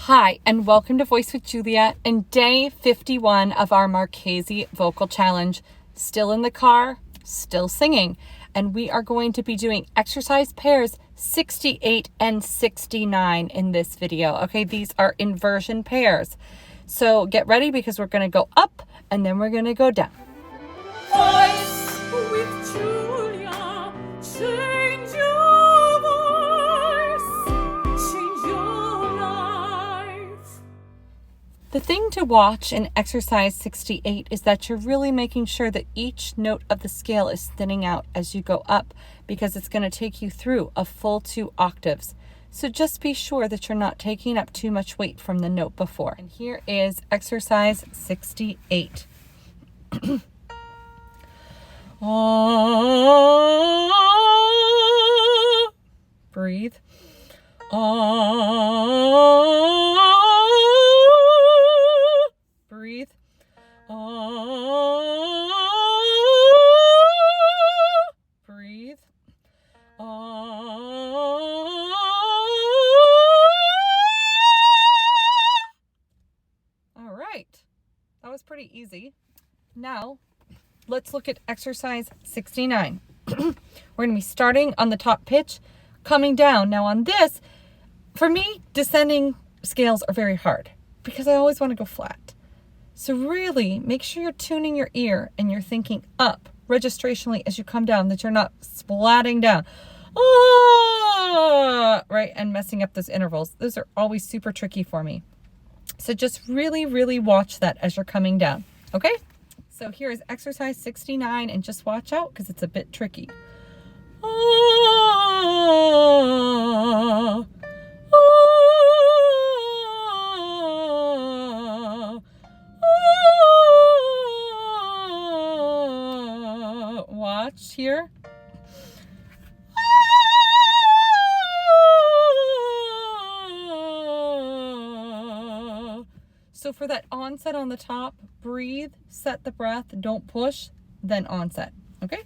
Hi, and welcome to Voice with Julia and day 51 of our Marchesi Vocal Challenge. Still in the car, still singing. And we are going to be doing exercise pairs 68 and 69 in this video. Okay, these are inversion pairs. So get ready because we're going to go up and then we're going to go down. Voice with Julia, change your voice, change your life. The thing to watch in exercise 68 is that you're really making sure that each note of the scale is thinning out as you go up because it's going to take you through a full 2 octaves. So just be sure that you're not taking up too much weight from the note before. And here is exercise 68. Breathe. Breathe. Breathe. All right. That was pretty easy. Now, let's look at exercise 69. We're going to be starting on the top pitch, coming down. Now on this, for me, descending scales are very hard because I always want to go flat. So really make sure you're tuning your ear and you're thinking up registrationally as you come down, that you're not splatting down. Right, and messing up those intervals. Those are always super tricky for me. So just really, really watch that as you're coming down. Okay? So here is exercise 69, and just watch out because it's a bit tricky. Watch here. So for that onset on the top, breathe, set the breath, don't push, then onset. Okay?